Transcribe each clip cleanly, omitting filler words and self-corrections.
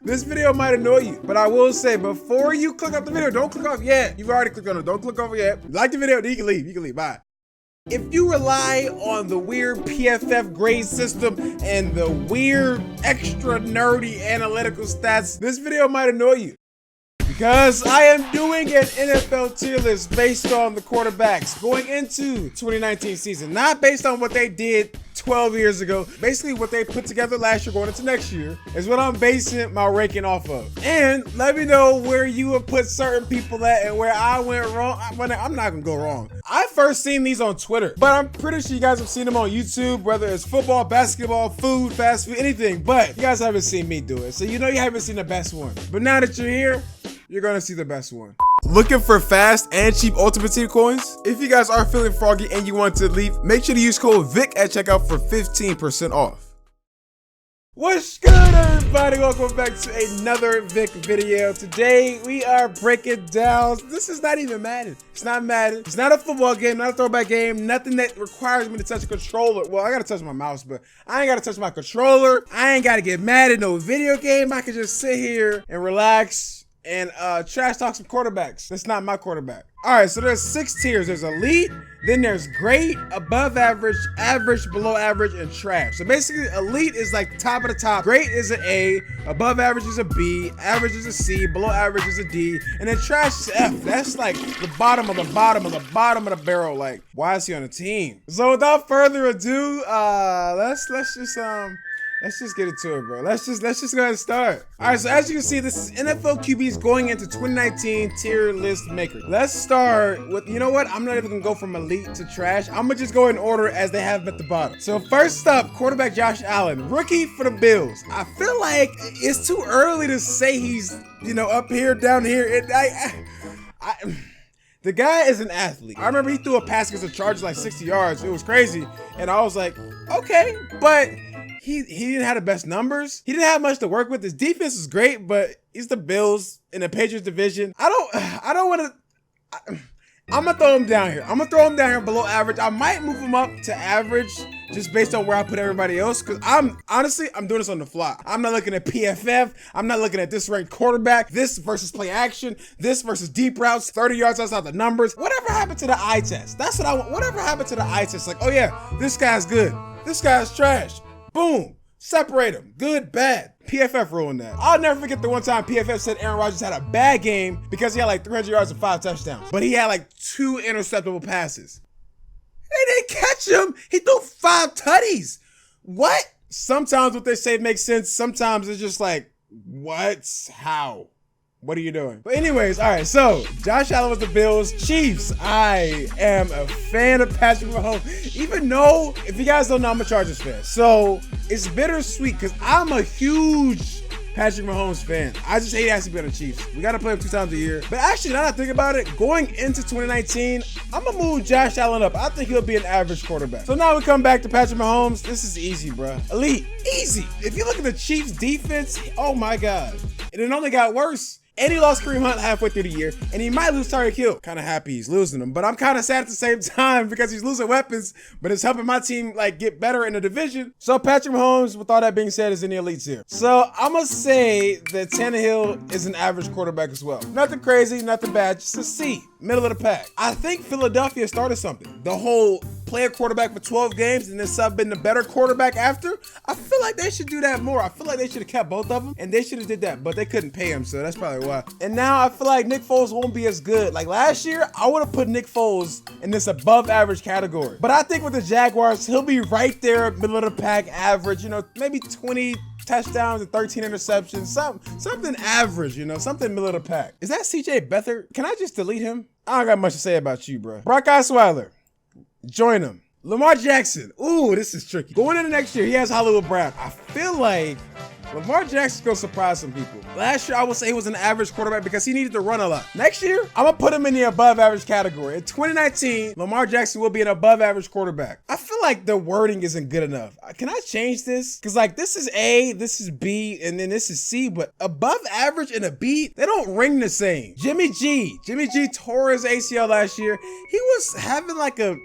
This video might annoy you, but I will say before you click off the video, don't click off yet. You've already clicked on it. Don't click off yet. Like the video, then you can leave. You can leave. Bye. If you rely on the weird PFF grade system and the weird extra nerdy analytical stats, this video might annoy you. Because I am doing an NFL tier list based on the quarterbacks going into 2019 season, not based on what they did 12 years ago. Basically what they put together last year going into next year is what I'm basing my ranking off of. And let me know where you would put certain people at and where I went wrong. I'm not gonna go wrong. I first seen these on Twitter, but I'm pretty sure you guys have seen them on YouTube, whether it's football, basketball, food, fast food, anything, but you guys haven't seen me do it. So you know you haven't seen the best one. But now that you're here, you're gonna see the best one. Looking for fast and cheap Ultimate Team coins? If you guys are feeling froggy and you want to leave, make sure to use code VIC at checkout for 15% off. What's good, everybody? Welcome back to another Vic video. Today we are breaking down, this is not even Madden. It's not Madden. It's not a football game, not a throwback game, nothing that requires me to touch a controller. Well, I gotta touch my mouse, but I ain't gotta touch my controller. I ain't gotta get mad at no video game. I can just sit here and relax and trash talk some quarterbacks. That's not my quarterback. All right, so there's 6 tiers. There's elite, then there's great, above average, average, below average, and trash. So basically, elite is like top of the top. Great is an A, above average is a B, average is a C, below average is a D, and then trash is F. That's like the bottom of the bottom of the bottom of the barrel. Like, why is he on the team? So without further ado, let's just get into it, bro. Let's just go ahead and start. All right, so as you can see, this is NFL QBs going into 2019 tier list maker. Let's start with, you know what? I'm not even gonna go from elite to trash. I'm gonna just go in order as they have at the bottom. So first up, quarterback Josh Allen, rookie for the Bills. I feel like it's too early to say he's, you know, up here, down here. The guy is an athlete. I remember he threw a pass against the Chargers like 60 yards. It was crazy. And I was like, okay, but he didn't have the best numbers. He didn't have much to work with. His defense was great, but he's the Bills in the Patriots division. I don't want to. I'm gonna throw him down here. I'm gonna throw him down here below average. I might move him up to average just based on where I put everybody else. Cause I'm doing this on the fly. I'm not looking at PFF. I'm not looking at this ranked quarterback, this versus play action, this versus deep routes, 30 yards outside the numbers. Whatever happened to the eye test? That's what I want. Whatever happened to the eye test? Like, oh yeah, this guy's good. This guy's trash. Boom. Separate them. Good, bad. PFF ruined that. I'll never forget the one time PFF said Aaron Rodgers had a bad game because he had like 300 yards and 5 touchdowns. But he had like 2 interceptable passes. They didn't catch him. He threw 5 tutties. What? Sometimes what they say makes sense. Sometimes it's just like, what? How? What are you doing? But anyways, all right, so Josh Allen was the Bills. Chiefs, I am a fan of Patrick Mahomes. Even though, if you guys don't know, I'm a Chargers fan. So it's bittersweet because I'm a huge Patrick Mahomes fan. I just hate actually being the Chiefs. We got to play him 2 times a year. But actually, now that I think about it, going into 2019, I'm going to move Josh Allen up. I think he'll be an average quarterback. So now we come back to Patrick Mahomes. This is easy, bro. Elite, easy. If you look at the Chiefs defense, oh my God. And it only got worse. And he lost Kareem Hunt halfway through the year, and he might lose Tyreek Hill. Kind of happy he's losing them, but I'm kind of sad at the same time because he's losing weapons, but it's helping my team like get better in the division. So Patrick Mahomes, with all that being said, is in the elites here. So I'm gonna say that Tannehill is an average quarterback as well. Nothing crazy, nothing bad, just a C, middle of the pack. I think Philadelphia started something. The whole play a quarterback for 12 games and then sub in the better quarterback after. I feel like they should do that more. I feel like they should have kept both of them, and they should have did that, but they couldn't pay him, so that's probably why. And now I feel like Nick Foles won't be as good. Like last year, I would have put Nick Foles in this above average category. But I think with the Jaguars, he'll be right there, middle of the pack, average, you know, maybe 20 touchdowns and 13 interceptions, something average, you know, something middle of the pack. Is that CJ Beathard? Can I just delete him? I don't got much to say about you, bro. Brock Osweiler, join him. Lamar Jackson, ooh, this is tricky. Going into next year, he has Hollywood Brown. I feel like Lamar Jackson's gonna surprise some people. Last year, I would say he was an average quarterback because he needed to run a lot. Next year, I'm gonna put him in the above average category. In 2019, Lamar Jackson will be an above average quarterback. I feel like the wording isn't good enough. Can I change this? Because like this is A, this is B, and then this is C, but above average and a B, they don't ring the same. Jimmy G tore his ACL last year. He was having like a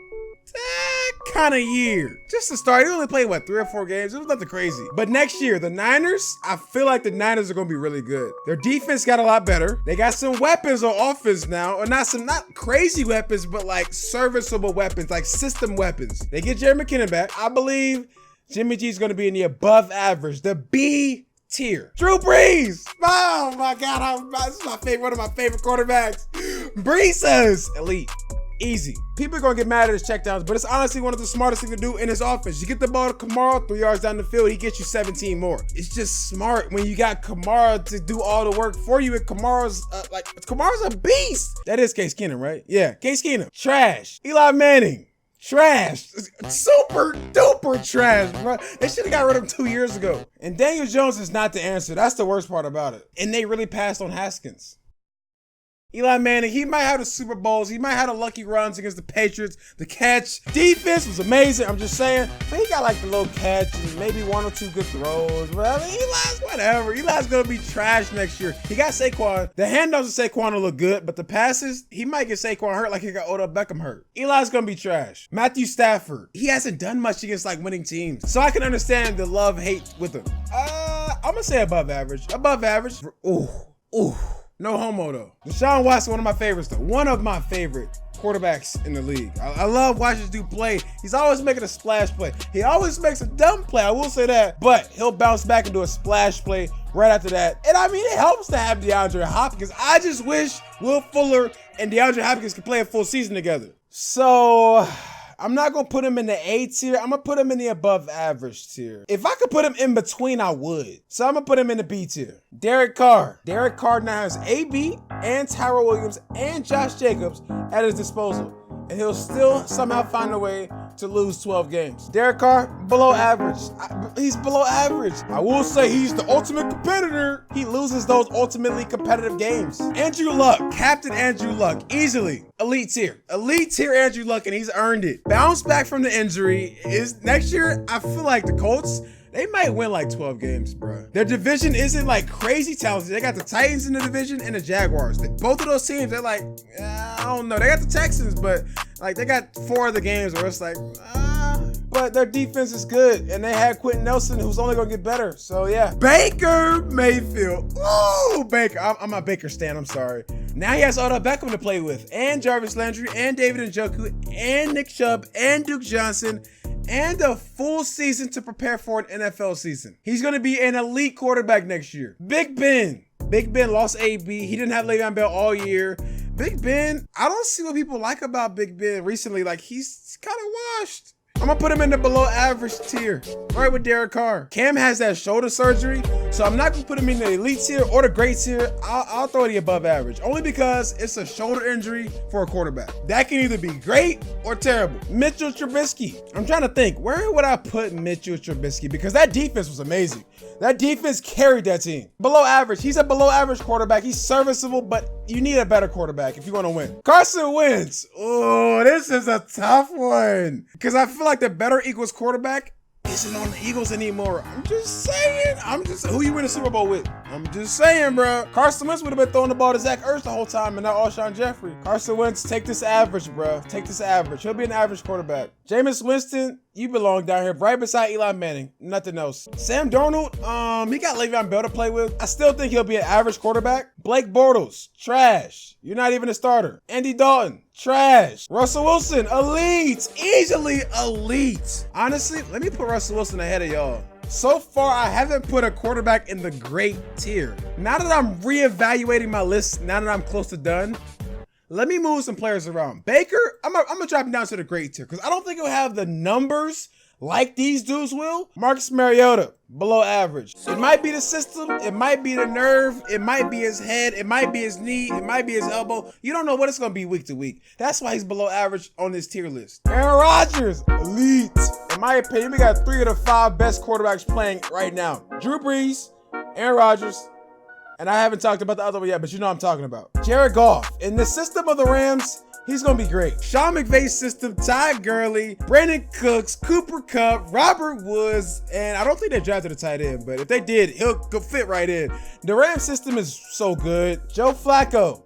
kind of year. Just to start, he only played, what, 3 or 4 games? It was nothing crazy. But next year, the Niners, I feel like the Niners are going to be really good. Their defense got a lot better. They got some weapons on offense now, or not crazy weapons, but like serviceable weapons, like system weapons. They get Jerry McKinnon back. I believe Jimmy G is going to be in the above average, the B tier. Drew Brees. Oh my God, this is one of my favorite quarterbacks. Brees says elite. Easy. People are gonna get mad at his checkdowns, but it's honestly one of the smartest things to do in his offense. You get the ball to Kamara 3 yards down the field, he gets you 17 more. It's just smart when you got Kamara to do all the work for you, and Kamara's a beast. That is Case Keenum, right? Yeah, Case Keenum. Trash. Eli Manning. Trash. Super duper trash, bro. They should have got rid of him 2 years ago. And Daniel Jones is not the answer. That's the worst part about it. And they really passed on Haskins. Eli Manning, he might have the Super Bowls. He might have the lucky runs against the Patriots. The catch. Defense was amazing. I'm just saying. But he got like the little catch and maybe 1 or 2 good throws. But I mean, Eli's whatever. Eli's going to be trash next year. He got Saquon. The handoffs of Saquon will look good, but the passes, he might get Saquon hurt like he got Odell Beckham hurt. Eli's going to be trash. Matthew Stafford, he hasn't done much against like winning teams. So I can understand the love-hate with him. I'm going to say above average. Above average. Ooh. No homo though. Deshaun Watson, one of my favorites though. One of my favorite quarterbacks in the league. I love watching this dude play. He's always making a splash play. He always makes a dumb play, I will say that, but he'll bounce back and do a splash play right after that. And I mean, it helps to have DeAndre Hopkins. I just wish Will Fuller and DeAndre Hopkins could play a full season together. So I'm not going to put him in the A tier. I'm going to put him in the above average tier. If I could put him in between, I would. So I'm going to put him in the B tier. Derek Carr. Derek Carr now has AB and Tyrell Williams and Josh Jacobs at his disposal. And he'll still somehow find a way to lose 12 games. Derek Carr, below average. He's below average. I will say he's the ultimate competitor. He loses those ultimately competitive games. Andrew Luck, Captain Andrew Luck, easily elite tier. Elite tier Andrew Luck, and he's earned it. Bounce back from the injury. Is next year, I feel like the Colts, they might win like 12 games, bro. Their division isn't like crazy talented. They got the Titans in the division and the Jaguars. Both of those teams, they're like, I don't know. They got the Texans, but like they got 4 other games where it's like, but their defense is good. And they had Quentin Nelson, who's only gonna get better. So yeah. Baker Mayfield. Ooh, Baker. I'm a Baker stan, I'm sorry. Now he has Odell Beckham to play with, and Jarvis Landry, and David Njoku, and Nick Chubb, and Duke Johnson, and a full season to prepare for an NFL season. He's going to be an elite quarterback next year. Big Ben. Big Ben lost AB. He didn't have Le'Veon Bell all year. Big Ben, I don't see what people like about Big Ben recently. Like, he's kind of washed. I'm going to put him in the below average tier, right with Derek Carr. Cam has that shoulder surgery, so I'm not going to put him in the elite tier or the great tier. I'll throw the above average, only because it's a shoulder injury for a quarterback. That can either be great or terrible. Mitchell Trubisky. I'm trying to think, where would I put Mitchell Trubisky? Because that defense was amazing. That defense carried that team. Below average. He's a below average quarterback. He's serviceable, but you need a better quarterback if you're going to win. Carson Wentz. Oh, this is a tough one. Because I feel like the better Eagles quarterback isn't on the Eagles anymore. I'm just saying. Who you win the Super Bowl with? I'm just saying, bro. Carson Wentz would have been throwing the ball to Zach Ertz the whole time and not Alshon Jeffrey. Carson Wentz, take this average, bro. Take this average. He'll be an average quarterback. Jameis Winston, you belong down here right beside Eli Manning. Nothing else. Sam Darnold, he got Le'Veon Bell to play with. I still think he'll be an average quarterback. Blake Bortles, trash. You're not even a starter. Andy Dalton, trash. Russell Wilson, elite. Easily elite. Honestly, let me put Russell Wilson ahead of y'all. So far, I haven't put a quarterback in the great tier. Now that I'm reevaluating my list, now that I'm close to done, let me move some players around. Baker, I'm gonna drop him down to the great tier because I don't think he'll have the numbers like these dudes will. Marcus Mariota, below average. It might be the system, it might be the nerve, it might be his head, it might be his knee, it might be his elbow. You don't know what it's gonna be week to week. That's why he's below average on this tier list. Aaron Rodgers, elite. In my opinion, we got 3 of the 5 best quarterbacks playing right now. Drew Brees, Aaron Rodgers, and I haven't talked about the other one yet, but you know what I'm talking about. Jared Goff. In the system of the Rams, he's going to be great. Sean McVay's system, Todd Gurley, Brandon Cooks, Cooper Kupp, Robert Woods, and I don't think they drafted a tight end, but if they did, he'll fit right in. The Rams system is so good. Joe Flacco.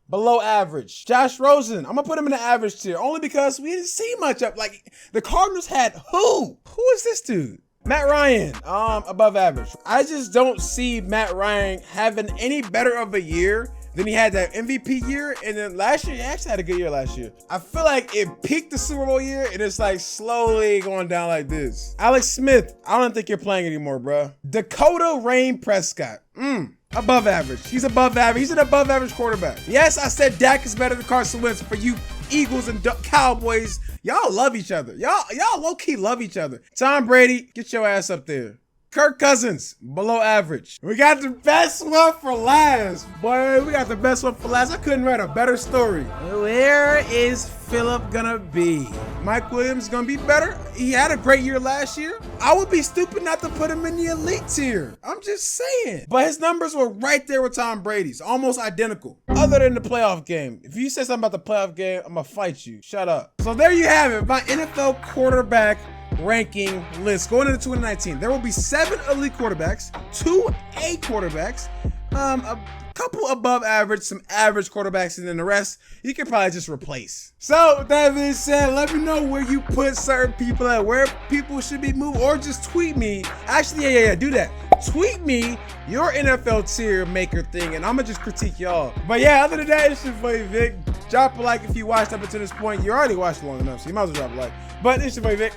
below average. Josh Rosen, I'm gonna put him in the average tier only because we didn't see much of, like, the Cardinals had who? Who is this dude? Matt Ryan, above average. I just don't see Matt Ryan having any better of a year than he had that MVP year. And then last year, he actually had a good year last year. I feel like it peaked the Super Bowl year and it's like slowly going down like this. Alex Smith, I don't think you're playing anymore, bro. Dakota Rain Prescott, above average. He's above average. He's an above average quarterback. Yes, I said Dak is better than Carson Wentz. For you Eagles and Cowboys, y'all love each other. Y'all low-key love each other. Tom Brady, get your ass up there. Kirk Cousins, below average. We got the best one for last. Boy, we got the best one for last. I couldn't write a better story. Where is Phillip gonna be? Mike Williams gonna be better? He had a great year last year. I would be stupid not to put him in the elite tier. I'm just saying. But his numbers were right there with Tom Brady's, almost identical. Other than the playoff game. If you say something about the playoff game, I'm gonna fight you. Shut up. So there you have it, my NFL quarterback ranking list going into 2019. There will be 7 elite quarterbacks, 2 A quarterbacks, a couple above average, some average quarterbacks, and then the rest you can probably just replace. So with that being said, let me know where you put certain people at, where people should be moved, or just tweet me. Actually, yeah, do that. Tweet me your NFL tier maker thing, and I'm gonna just critique y'all. But yeah, other than that, it's your boy Vic. Drop a like if you watched up until this point. You already watched long enough, so you might as well drop a like. But it's your boy Vic.